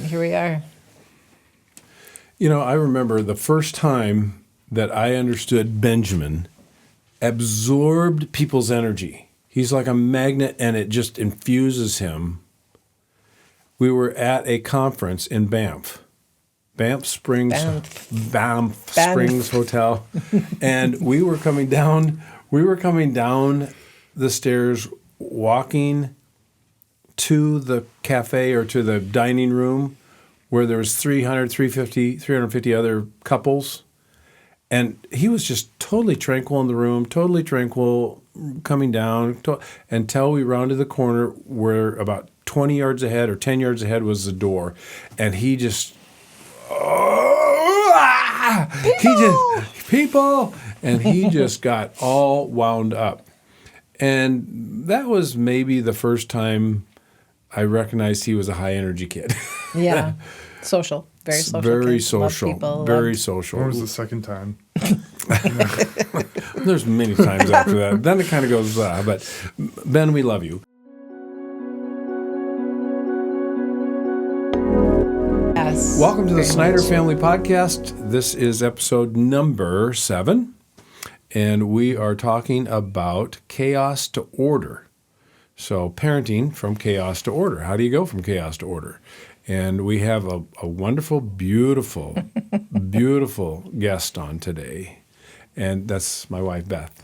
here we are. I remember the first time that I understood Benjamin absorbed people's energy. He's like a magnet, and it just infuses him. We were at a conference in Banff Springs Hotel, and we were coming down the stairs, walking to the cafe or to the dining room where there was 350 other couples. And he was just totally tranquil in the room, totally tranquil coming down until we rounded the corner where about 20 yards ahead or 10 yards ahead was the door. And he just, people! And he just got all wound up. And that was maybe the first time I recognized he was a high energy kid. Yeah. Social. Very social. Very kid. social. People, very social. When was the second time? There's many times after that. Then it kind of goes, but Ben, we love you. Yes. Welcome to the Snyder Family Podcast. This is episode number 7, and we are talking about chaos to order. So parenting from chaos to order. How do you go from chaos to order? And we have a wonderful, beautiful, beautiful guest on today. And that's my wife, Beth,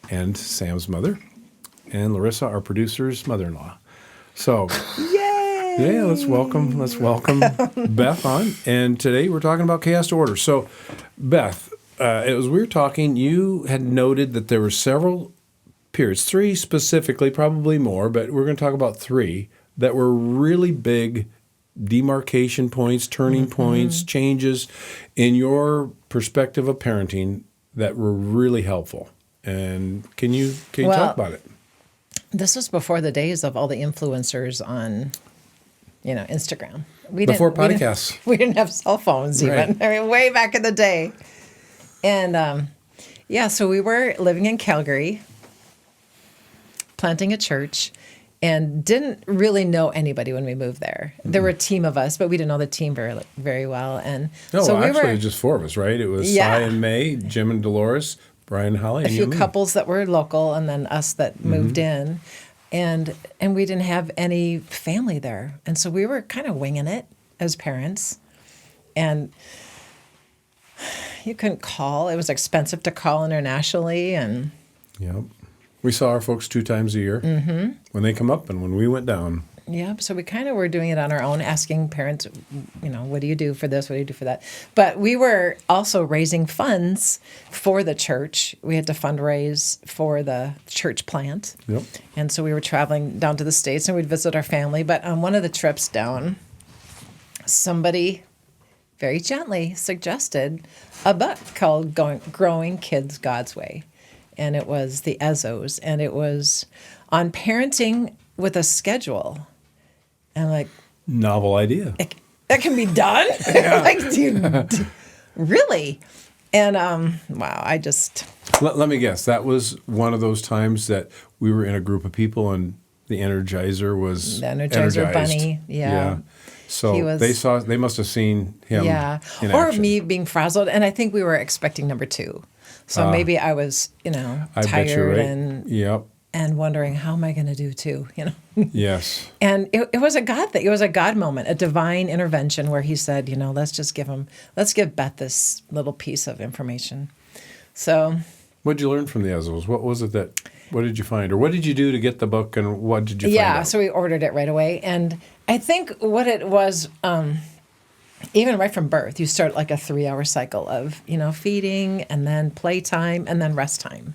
and Sam's mother, and Larissa, our producer's mother-in-law. So, Yay! Yeah, let's welcome Beth on. And today we're talking about chaos to order. So, Beth, as we were talking, you had noted that there were several periods, 3 specifically, probably more, but we're going to talk about 3 that were really big demarcation points, turning points, changes in your perspective of parenting that were really helpful. And can you talk about it? This was before the days of all the influencers on, Instagram. Before podcasts. We didn't have cell phones even. Right. I mean, way back in the day. And so we were living in Calgary, planting a church, and didn't really know anybody when we moved there. There were a team of us, but we didn't know the team very well. And actually, just 4 of us, right? It was Cy and May, Jim and Dolores, Brian and Holly, a few couples that were local, and then us that moved in, and we didn't have any family there, and so we were kind of winging it as parents, and you couldn't call. It was expensive to call internationally, and yep. We saw our folks 2 times a year when they come up and when we went down. Yeah, so we kind of were doing it on our own, asking parents, what do you do for this? What do you do for that? But we were also raising funds for the church. We had to fundraise for the church plant. Yep. And so we were traveling down to the States, and we'd visit our family. But on one of the trips down, somebody very gently suggested a book called Growing Kids God's Way. And it was the Ezzos, and it was on parenting with a schedule. And like, novel idea. That can be done? Yeah. Really? And wow, I just... Let me guess. That was one of those times that we were in a group of people and the Energizer was Energized. Bunny, yeah. So they must have seen him in action. Me being frazzled. And I think we were expecting number 2. So maybe I was, tired and wondering, how am I going to do 2, Yes. And it was a God thing. It was a God moment, a divine intervention where he said, let's give Beth this little piece of information. So. What did you learn from the Ezzos? What did you find? Or what did you do to get the book, and what did you find out? Yeah, so we ordered it right away. And I think what it was... even right from birth, you start like a 3-hour cycle of, feeding and then playtime and then rest time.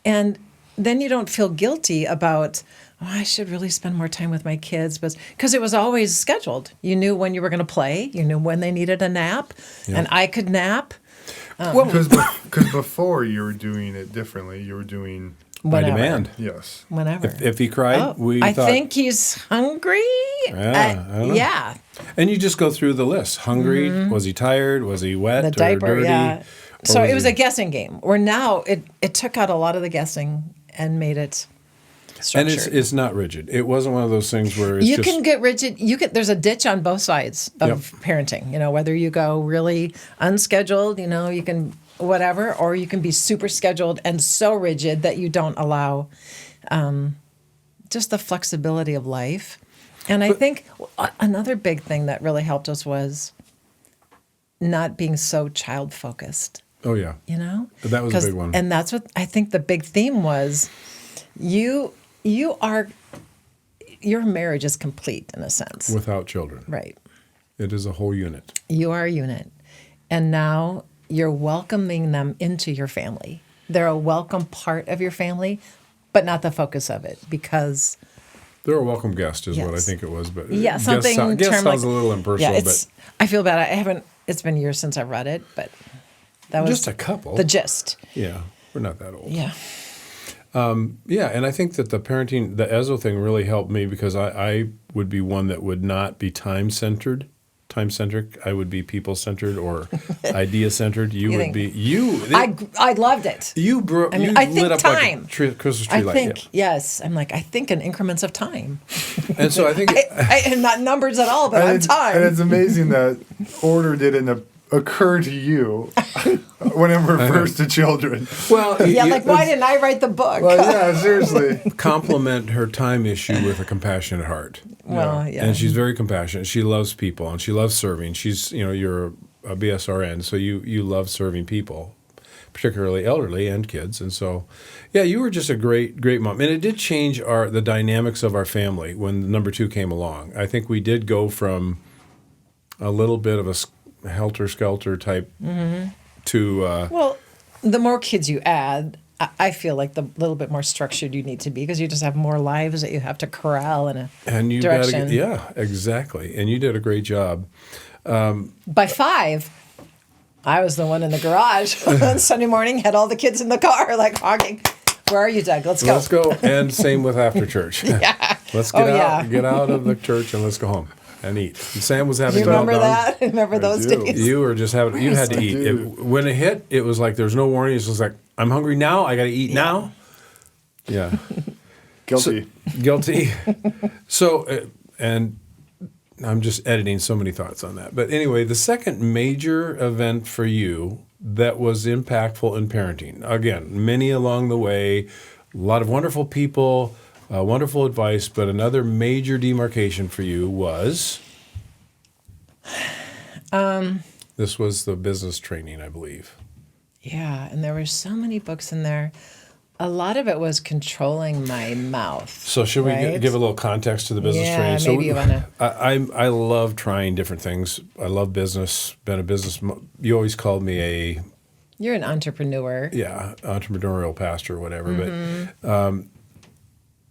And then you don't feel guilty about, I should really spend more time with my kids. Because it was always scheduled. You knew when you were going to play. You knew when they needed a nap. Yeah. And I could nap. Because before you were doing it differently. You were doing... By demand. Yes. Whenever. If he cried, I think he's hungry. Yeah. And you just go through the list. Hungry? Was he tired? Was he wet the diaper, or dirty? Yeah. So it was a guessing game. Where now it took out a lot of the guessing and made it structured. And it's not rigid. It wasn't one of those things where it's you just... can get rigid. There's a ditch on both sides of parenting. Whether you go really unscheduled, you can whatever, or you can be super scheduled and so rigid that you don't allow just the flexibility of life. And I think another big thing that really helped us was not being so child focused. Oh, yeah. That was a big one. And that's what I think the big theme was. Your marriage is complete in a sense. Without children. Right. It is a whole unit. You are a unit. And now you're welcoming them into your family. They're a welcome part of your family, but not the focus of it because... They're a welcome guest is what I think it was. But yeah, something... Guest sounds a little impersonal. Yeah, but I feel bad. I haven't... It's been years since I've read it, but that was... Just a couple. The gist. Yeah. We're not that old. Yeah. Yeah, and I think that the Ezo thing really helped me because I would be one that would not be time-centric. I would be people-centered or idea-centered. You would be... I loved it. I think lit up time. Like a Christmas tree light. Yes. I'm like, I think in increments of time. And so I think... and not numbers at all, but on time. And it's amazing that order didn't occur to you when it refers to children. Well, why didn't I write the book? Well, yeah, seriously. Complement her time issue with a compassionate heart. Well, yeah. And she's very compassionate. She loves people and she loves serving. She's, you're a BSRN, so you love serving people, particularly elderly and kids. And so, yeah, you were just a great, great mom. And it did change the dynamics of our family when number 2 came along. I think we did go from a little bit of a helter-skelter type to... well, the more kids you add, I feel like the little bit more structured you need to be because you just have more lives that you have to corral in a direction. Yeah, exactly. And you did a great job. By 5, I was the one in the garage on Sunday morning, had all the kids in the car, like honking. Where are you, Doug? Let's go. Let's go. And same with after church. Yeah. Let's get out of the church and let's go home and eat. And Sam was having... You remember that? Remember those days? You were just having... You had to eat. When it hit, it was like there's no warning. It's just like, I'm hungry now. I got to eat now. Yeah. Guilty. Guilty. So, and I'm just editing so many thoughts on that. But anyway, the second major event for you that was impactful in parenting, again, many along the way, a lot of wonderful people, wonderful advice, but another major demarcation for you was... this was the business training, I believe. Yeah, and there were so many books in there. A lot of it was controlling my mouth. So should we give a little context to the business training? So maybe you want to. I love trying different things. I love business. Been a business. You always called me You're an entrepreneur. Yeah, entrepreneurial pastor or whatever. But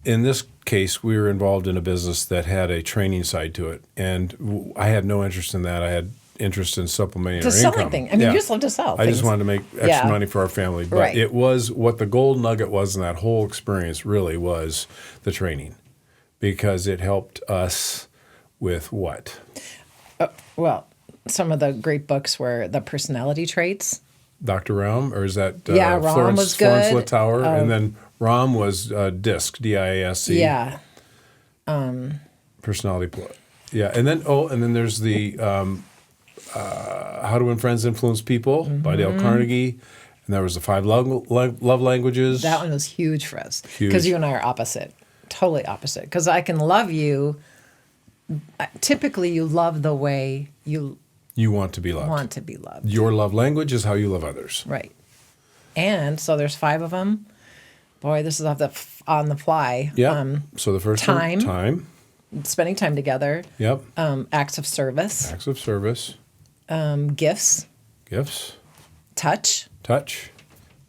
in this case, we were involved in a business that had a training side to it, and I had no interest in that. I had interest in supplementing our income. Anything. I mean, you just love to sell things. I just wanted to make extra money for our family. But it was what the gold nugget was in that whole experience really was the training, because it helped us with what? Well, some of the great books were the personality traits. Dr. Rahm, or is that Rahm was good. Florence Littauer, and then Rahm was DISC, D-I-A-S-C. Yeah. Personality plot. Yeah, and then there's the How to Win Friends, Influence People by Dale Carnegie, and there was the 5 love languages. That one was huge for us Huge. because you and I are opposite, totally opposite. Because I can love you. Typically, you love the way you want to be loved. Want to be loved. Your love language is how you love others. Right. And so there's 5 of them. Boy, this is on the fly. Yeah. So the first time. Time. Spending time together. Yep. Acts of service. Acts of service. Gifts. Gifts. Touch.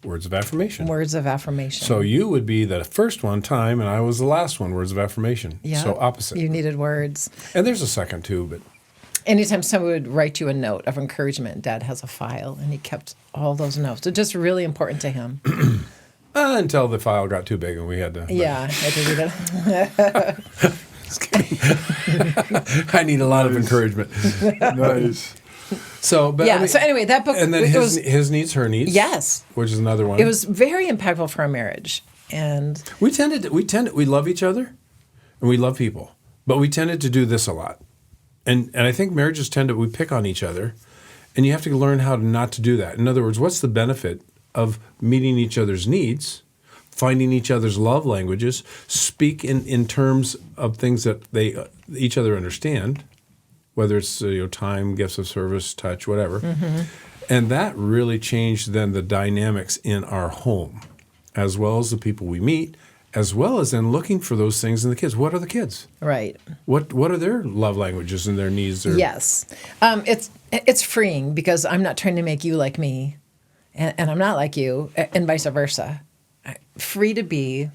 Words of affirmation. Words of affirmation. So you would be the first one, time, and I was the last one, words of affirmation. Yeah. So opposite. You needed words. And there's a second too, but... Anytime someone would write you a note of encouragement, Dad has a file, and he kept all those notes. It's just really important to him. Until the file got too big and we had to... Yeah, I had to read it. I need a lot of encouragement. Nice. So, but yeah. I mean, So anyway, that book. And then his needs, her needs. Yes. Which is another one. It was very impactful for our marriage. And we love each other and we love people, but we tended to do this a lot. And I think marriages we pick on each other, and you have to learn how not to do that. In other words, what's the benefit of meeting each other's needs, finding each other's love languages, speak in terms of things that they each other understand, whether it's time, gifts of service, touch, whatever. Mm-hmm. And that really changed then the dynamics in our home, as well as the people we meet, as well as then looking for those things in the kids. What are the kids? Right. What are their love languages and their needs? Yes. It's freeing because I'm not trying to make you like me, and I'm not like you, and vice versa. Free to be.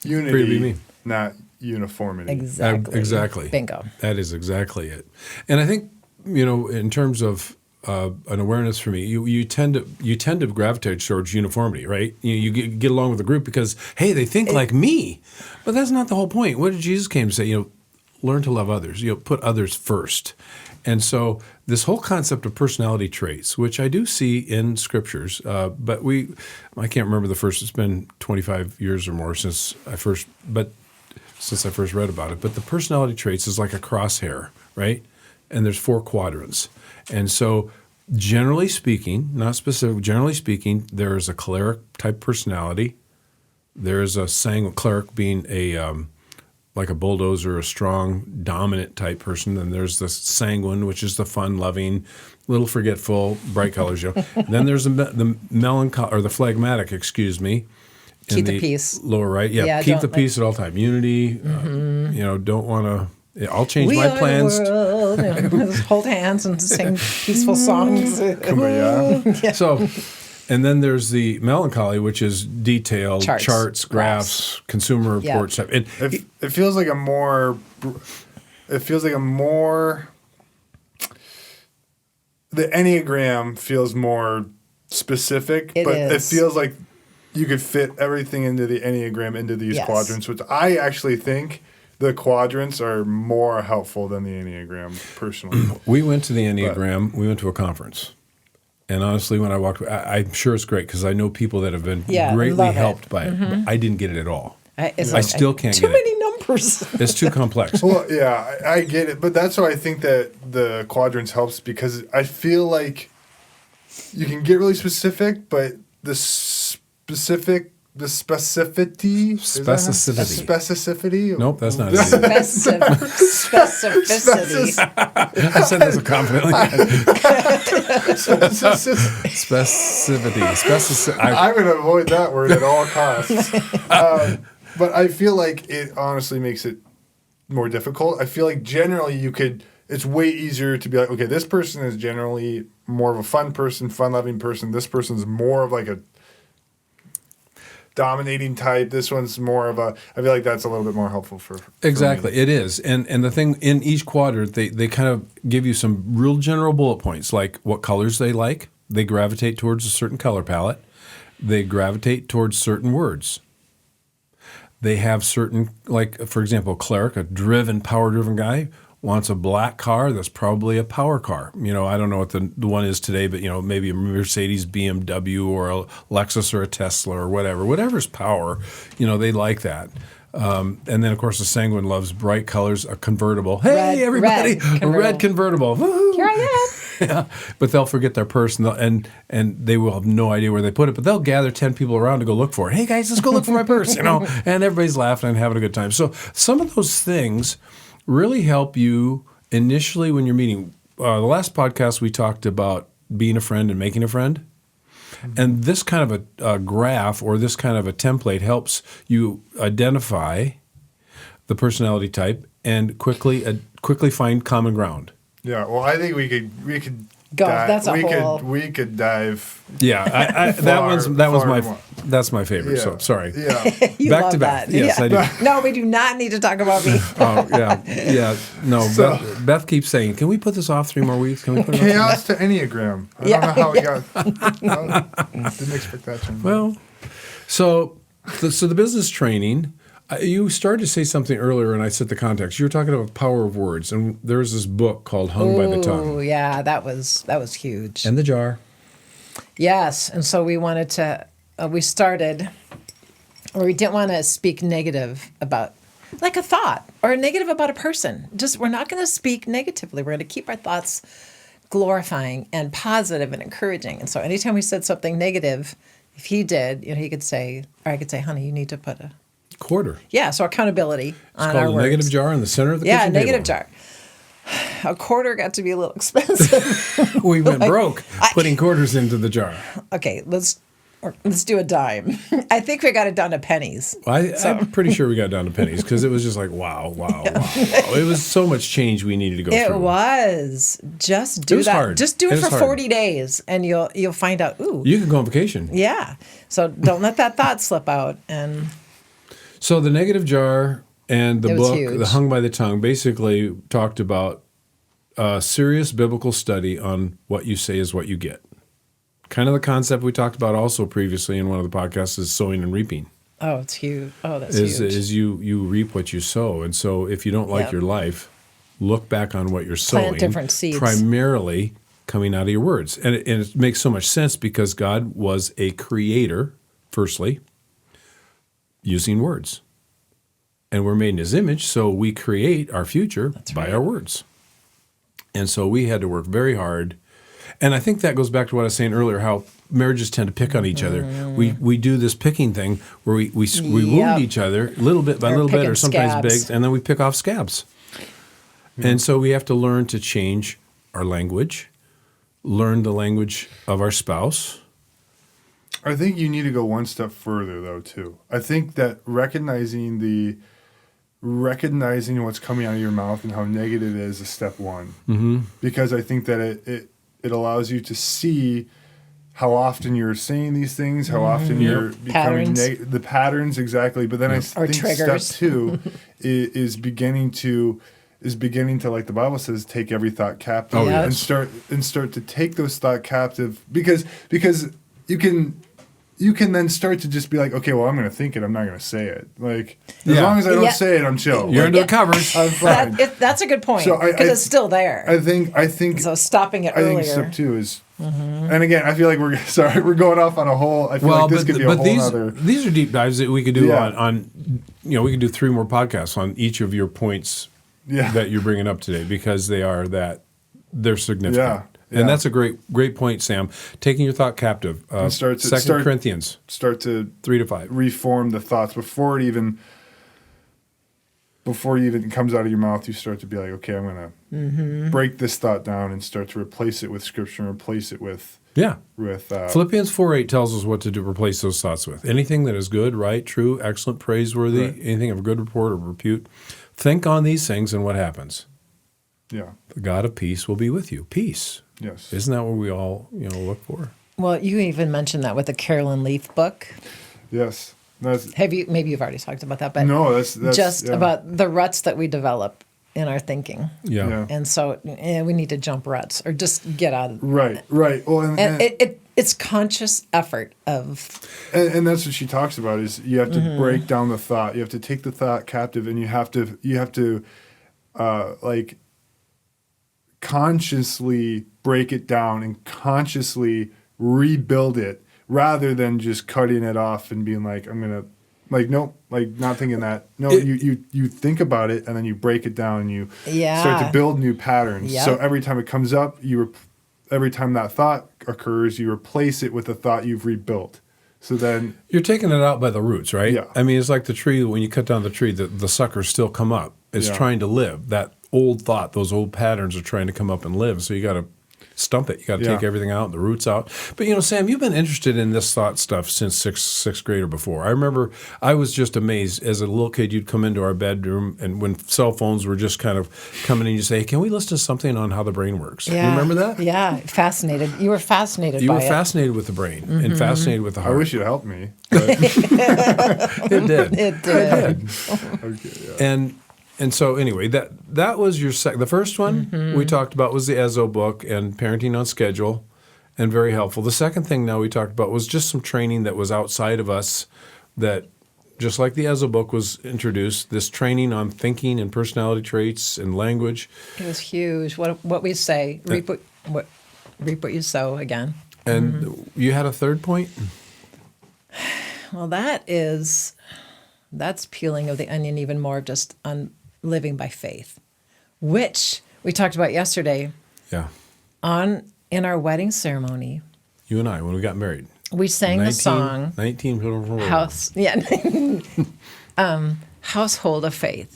Unity, free to be me. Not uniformity. Exactly. Bingo. That is exactly it. And I think, in terms of an awareness for me, you tend to gravitate towards uniformity, right? You get along with the group because, hey, they think like me. But that's not the whole point. What did Jesus came to say? Learn to love others. Put others first. And so this whole concept of personality traits, which I do see in scriptures, but I can't remember the first. It's been 25 years or more since I first read about it. But the personality traits is like a crosshair, right? And there's 4 quadrants. And so generally speaking, not specific, generally speaking, there is a choleric type personality. There is a sanguine, choleric being like a bulldozer, a strong, dominant type person. And there's the sanguine, which is the fun-loving, little forgetful, bright colors. Then there's the melancholy, or the phlegmatic, excuse me. Keep the peace. Lower right. Yeah, keep the peace at all time. Unity, don't want to... I'll change my plans. Hold hands and sing peaceful songs. Yeah. So, and then there's the melancholy, which is detailed charts, graphs, consumer reports. Yep. And it feels like a more. The Enneagram feels more specific, it feels like you could fit everything into the Enneagram into these quadrants, which I actually think. The quadrants are more helpful than the Enneagram, personally. We went to the Enneagram. We went to a conference. And honestly, when I walked away, I'm sure it's great because I know people that have been greatly helped by it. Mm-hmm. But I didn't get it at all. I still can't get it. Too many numbers. It's too complex. Well, yeah, I get it. But that's why I think that the quadrants helps because I feel like you can get really specific, but the specificity. Specificity? Nope, that's not it. Specificity. I said this a compliment. Specificity. I'm going to avoid that word at all costs. But I feel like it honestly makes it more difficult. I feel like generally it's way easier to be like, okay, this person is generally more of a fun person, fun-loving person. This person's more of like a dominating type. This one's more of I feel like that's a little bit more helpful for exactly. me. It is. And the thing in each quadrant, they kind of give you some real general bullet points, like what colors they like. They gravitate towards a certain color palette. They gravitate towards certain words. They have certain, like, for example, cleric, a power-driven guy, wants a black car that's probably a power car. I don't know what the one is today, but, maybe a Mercedes, BMW, or a Lexus or a Tesla or whatever. Whatever's power, they like that. And then, of course, the sanguine loves bright colors, a convertible. Hey, everybody, a red convertible. Woo-hoo. Here I am. Yeah, but they'll forget their purse and they will have no idea where they put it. But they'll gather 10 people around to go look for it. Hey, guys, let's go look for my purse, and everybody's laughing and having a good time. So some of those things really help you initially when you're meeting. The last podcast, we talked about being a friend and making a friend. Mm-hmm. And this kind of a graph or this kind of a template helps you identify the personality type and quickly find common ground. Yeah, well, I think we could go. We could dive. Yeah, that's my favorite. Yeah. So sorry. Yeah, back to Beth. That. Yes, yeah. I do. No, we do not need to talk about me. Oh yeah. No, so, Beth keeps saying, "Can we put this off 3 more weeks? Can we put it chaos to Enneagram?" I don't know how we got. Didn't expect that. Well, so the business training. You started to say something earlier, and I set the context. You were talking about power of words, and there's this book called "Hung by the Tongue." Oh, yeah, that was huge. And the jar. Yes, and so we wanted to. We started Or we didn't want to speak negative about, like a thought, or negative about a person. Just, we're not going to speak negatively. We're going to keep our thoughts glorifying and positive and encouraging. And so anytime we said something negative, if he did, he could say, or I could say, honey, you need to put a quarter. Yeah, so accountability on our It's called a words. negative jar in the center of the kitchen negative table. jar. A quarter got to be a little expensive. We went broke putting quarters into the jar. Okay, let's do a dime. I think we got it down to pennies. I'm pretty sure we got down to pennies because it was just like, wow. It was so much change we needed to go through. It was. Just do was that. hard. Just do it for hard. 40 days and you'll find out, ooh. You can go on vacation. Yeah. So don't let that thought slip out. And So the negative jar and the It was book, huge. The Hung by the Tongue, basically talked about a serious biblical study on what you say is what you get. Kind of the concept we talked about also previously in one of the podcasts is sowing and reaping. oh, it's huge. Oh, that's Is huge. you reap what you sow. And so if you don't like Yep. your life, look back on what you're sowing. different seeds. Primarily coming out of your words. And it makes so much sense because God was a creator, firstly, using words. And we're made in his image, so we create our future by our words. And so we had to work very hard. And I think that goes back to what I was saying earlier, how marriages tend to pick on each other. We do this picking thing where we wound each other little bit by Or little bit, picking or sometimes scabs. big, and then we pick off scabs. And so we have to learn to change our language, learn the language of our spouse. I think you need to go one step further, though, too. I think that recognizing what's coming out of your mouth and how negative it is step one. Mm-hmm. Because I think that it allows you to see how often you're saying these things, how often you're becoming Patterns. the patterns, exactly. But then I Or think triggers. step two is beginning to, like the Bible says, take every thought captive yeah. and start to take those thought captive because you can then start to just be like, okay, well, I'm going to think it. I'm not going to say it. Like, as Yeah. long as I don't Yeah. say it, I'm chill. You're under the covers. I'm fine. That's a good point So because I- it's still there. I think so stopping it I earlier. think step two is, and again, I feel like we're going off on a whole. I feel like this could be a whole other. These are deep dives that we could do Yeah. on we could do 3 more podcasts on each of your points Yeah. that you're bringing up today because they're significant. Yeah. And that's a great point, Sam. Taking your thought captive. And start to- 2 Corinthians Start to 3-5. reform the thoughts before it even comes out of your mouth. You start to be like, okay, I'm gonna break this thought down and start to replace it with scripture, and replace it with Yeah. with Philippians 4:8 tells us what to do, replace those thoughts with. Anything that is good, right, true, excellent, praiseworthy, Right. anything of good report or repute. Think on these things and what happens? yeah, The God of peace will be with you. Peace. yes, Isn't that what we all, look for? Well, you even mentioned that with the Carolyn Leaf book. yes. That's Maybe you've already talked about that, but no, that's just yeah. about the ruts that we develop in our thinking. Yeah. And so we need to jump ruts or just get out of Right. Well, And it's conscious effort of and that's what she talks about is you have to break down the thought. You have to take the thought captive, and you have to like consciously break it down and consciously rebuild it, rather than just cutting it off and being like, I'm gonna, like, nope, like not thinking that. No, you think about it and then you break it down and you start to build new patterns. Yep. So every time it comes up, every time that thought occurs, you replace it with a thought you've rebuilt. So then You're taking it out by the roots, right? Yeah. I mean, it's like the tree, when you cut down the tree, the suckers still come up. It's Yeah. trying to live. That old thought, those old patterns are trying to come up and live. So you got to stump it. You got to take everything out, the roots out. But, Sam, you've been interested in this thought stuff since sixth grade or before. I remember I was just amazed. As a little kid, you'd come into our bedroom, and when cell phones were just kind of coming in, you say, hey, can we listen to something on how the brain works? You remember that? Yeah, fascinated. You were fascinated You by were it. fascinated with the brain and fascinated with the I heart. wish you'd helped me. But, It did. It did. okay, yeah. And so anyway, that was your the first one we talked about was the Ezo book and parenting on schedule, and very helpful. The second thing now we talked about was just some training that was outside of us, that just like the Ezo book was introduced, this training on thinking and personality traits and language. It was huge. What we say, reap what you sow again. And you had a third point? Well, that's peeling of the onion even more, just on living by faith, which we talked about yesterday Yeah. in our wedding ceremony. You and I, when we got married. We sang the song 19. Household of Faith.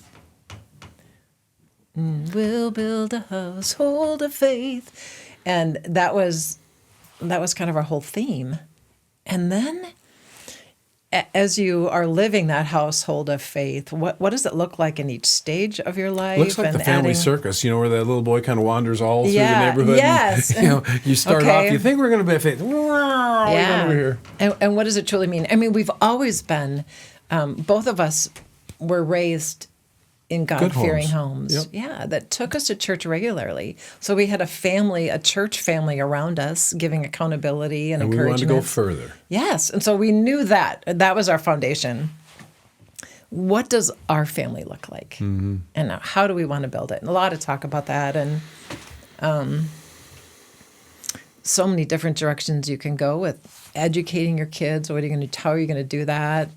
We'll build a household of faith. And that was kind of our whole theme. And then as you are living that household of faith, what does it look like in each stage of your life? Looks like the family circus, where that little boy kind of wanders all through the neighborhood. Yes. And, you start off, you think we're going to be a faith. Yeah. Over here. And what does it truly mean? I mean, we've always been, both of us were raised in God-fearing homes. Yep. Yeah, that took us to church regularly. So we had a church family around us, giving accountability and encouragement. And we wanted to go further. Yes, and so we knew that. That was our foundation. What does our family look like? Mm-hmm. And how do we want to build it? And a lot of talk about that, and so many different directions you can go with educating your kids. What are you going to do? How are you going to do that?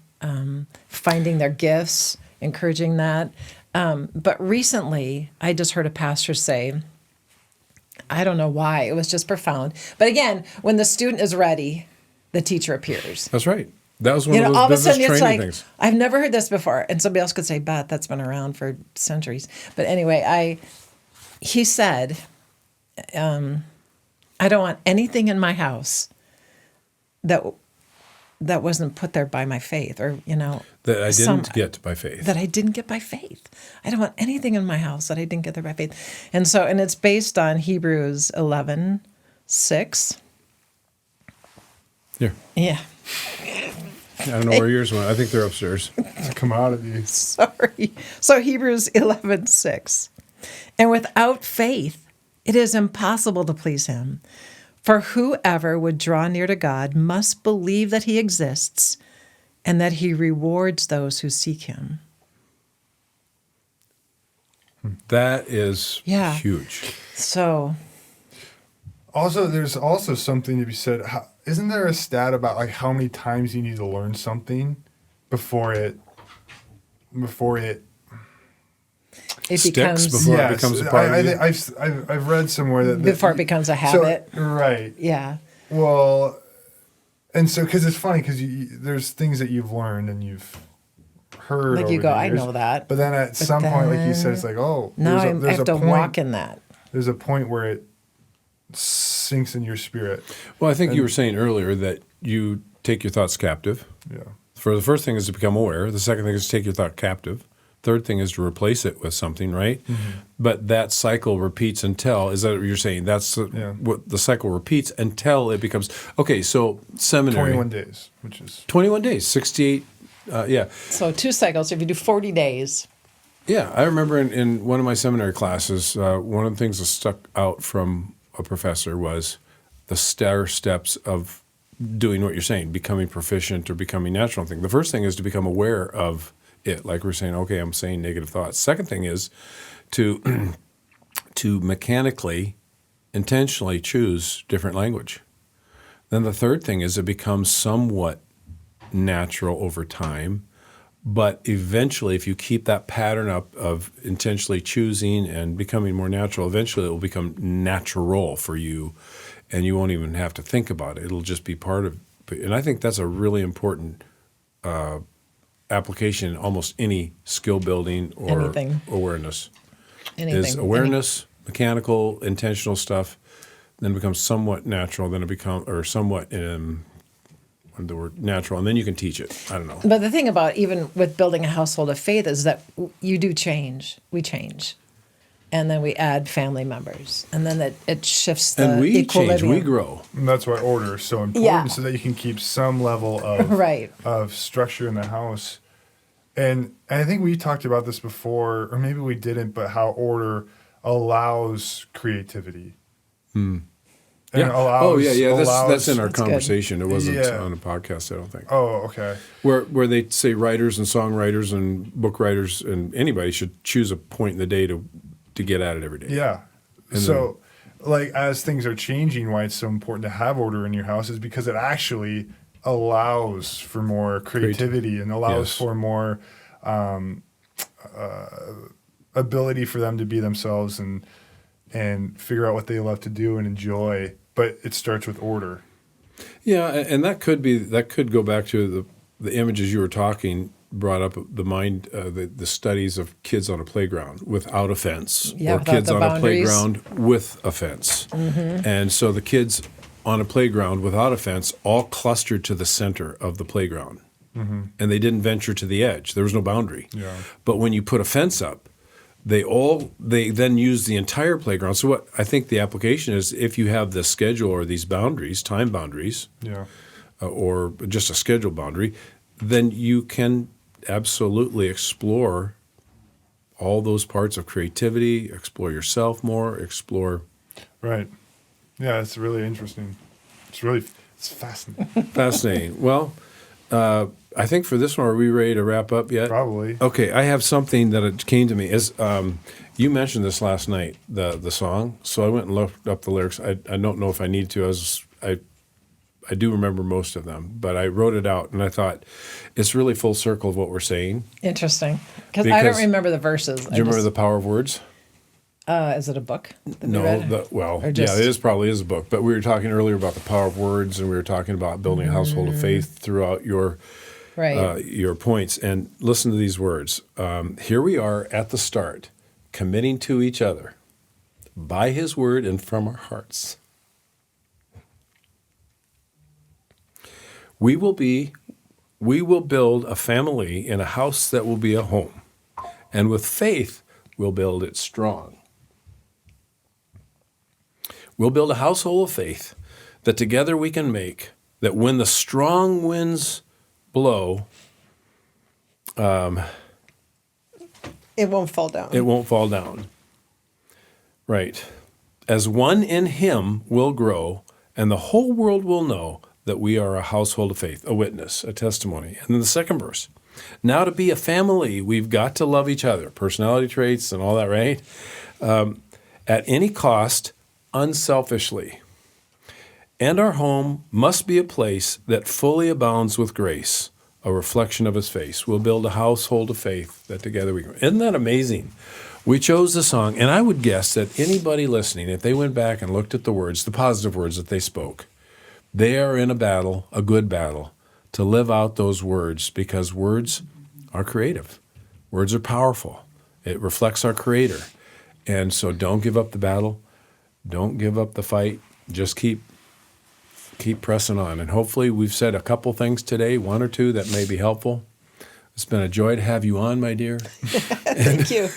Finding their gifts, encouraging that. But recently, I just heard a pastor say, I don't know why, it was just profound. But again, when the student is ready, the teacher appears. That's right. That was one of those all of a business sudden it's training like, things. I've never heard this before. And somebody else could say, Beth, that's been around for centuries. But anyway, he said, I don't want anything in my house that wasn't put there by my faith, or, that I didn't get by faith. That I didn't get by faith. I don't want anything in my house that I didn't get there by faith. And it's based on Hebrews 11:6. Here. Yeah. I don't know where yours went. I think they're upstairs. It's a commodity. Sorry. So Hebrews 11:6. And without faith, it is impossible to please him. For whoever would draw near to God must believe that he exists and that he rewards those who seek him. That is huge. So. Also, there's also something to be said. Isn't there a stat about like how many times you need to learn something before it sticks before it becomes a part of you? I've read somewhere that before it becomes a habit. So, right. Yeah. Well, and so because it's funny because there's things that you've learned and you've heard. Like you go, I know that. But then at some point, like you said, it's like, oh, now I have to walk in that. There's a point where it sinks in your spirit. Well, I think you were saying earlier that you take your thoughts captive. Yeah. For the first thing is to become aware. The second thing is to take your thought captive. Third thing is to replace it with something, right? Mm-hmm. But that cycle repeats until, is that what you're saying? That's what the cycle repeats until it becomes, okay, so seminary. 21 days, which is. 21 days, 68, yeah. So 2 cycles, if you do 40 days. Yeah, I remember in one of my seminary classes, one of the things that stuck out from a professor was the stair steps of doing what you're saying, becoming proficient or becoming natural thing. The first thing is to become aware of it, like we're saying, okay, I'm saying negative thoughts. Second thing is to mechanically, intentionally choose different language. Then the third thing is it becomes somewhat natural over time, but eventually if you keep that pattern up of intentionally choosing and becoming more natural, eventually it will become natural for you and you won't even have to think about it. It'll just be part of it. And I think that's a really important application in almost any skill building or awareness. Is awareness, mechanical, intentional stuff, then it becomes somewhat natural, then it becomes, or somewhat the word natural, and then you can teach it. I don't know. But the thing about even with building a household of faith is that you do change. We change. And then we add family members. And then it shifts the and we equilibrium. change, we grow. And that's why order is so important, so that you can keep some level of of structure in the house. And I think we talked about this before, or maybe we didn't, but how order allows creativity. And allows, that's in our conversation. Good. It wasn't on a podcast, I don't think. Oh, okay. Where they say writers and songwriters and book writers and anybody should choose a point in the day to get at it every day. Yeah. And so, like, as things are changing, why it's so important to have order in your house is because it actually allows for more creativity and allows Yes. for more ability for them to be themselves and figure out what they love to do and enjoy. But it starts with order. Yeah, and that could go back to the images you were talking brought up the mind the studies of kids on a playground without a fence Yeah, or without kids the on boundaries. a playground with a fence. And so the kids on a playground without a fence all clustered to the center of the playground. And they didn't venture to the edge. There was no boundary. Yeah. But when you put a fence up, they then use the entire playground. So what I think the application is, if you have this schedule or these boundaries, time boundaries, Yeah. or just a schedule boundary, then you can absolutely explore all those parts of creativity, explore yourself more, explore. Right. Yeah, it's really interesting. It's fascinating. Fascinating. Well, I think for this one, are we ready to wrap up yet? Probably. Okay, I have something that it came to me. You mentioned this last night, the song, so I went and looked up the lyrics. I don't know if I need to. I do remember most of them, but I wrote it out, and I thought it's really full circle of what we're saying. Interesting. Because I don't Because- remember the verses. Do you remember The Power of Words? Is it a book? that we No, read? yeah, just- it probably is a book. But we were talking earlier about the power of words, and we were talking about building a household of faith throughout your Right. your points. And listen to these words. Here we are at the start, committing to each other by His word and from our hearts. We will build a family in a house that will be a home, and with faith, we'll build it strong. We'll build a household of faith that together we can make, that when the strong winds blow, It won't fall down. it won't fall down. Right. As one in Him will grow, and the whole world will know that we are a household of faith, a witness, a testimony. And then the second verse. Now to be a family, we've got to love each other, personality traits and all that, right? At any cost, unselfishly. And our home must be a place that fully abounds with grace, a reflection of His face. We'll build a household of faith that together we grow. Isn't that amazing? We chose the song, and I would guess that anybody listening, if they went back and looked at the words, the positive words that they spoke, they are in a battle, a good battle, to live out those words, because words are creative. Words are powerful. It reflects our Creator. And so don't give up the battle. Don't give up the fight. Just keep pressing on. And hopefully we've said a couple things today, one or two that may be helpful. It's been a joy to have you on, my dear. Thank you.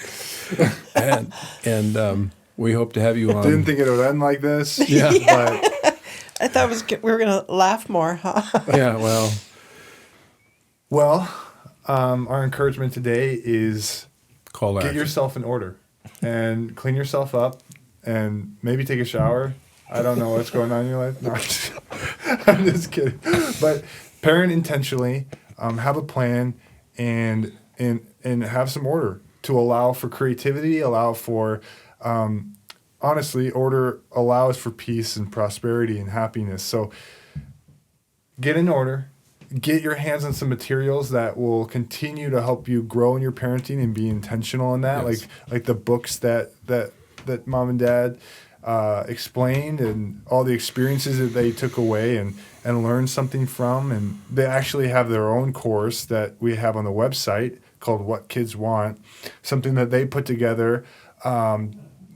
And we hope to have you on. Didn't think it would end like this. Yeah. But I thought we were going to laugh more, huh? Yeah, well, our encouragement today is call to get action. yourself in order and clean yourself up and maybe take a shower. I don't know what's going on in your life. No, I'm just kidding. But parent intentionally, have a plan, and have some order to allow for creativity, allow for, honestly, order allows for peace and prosperity and happiness. So get in order. Get your hands on some materials that will continue to help you grow in your parenting and be intentional in that, Yes. like the books that mom and dad explained, and all the experiences that they took away and learned something from. And they actually have their own course that we have on the website called What Kids Want, something that they put together,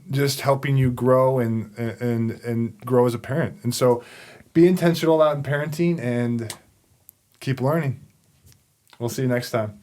just helping you grow and grow as a parent. And so be intentional out in parenting and keep learning. We'll see you next time.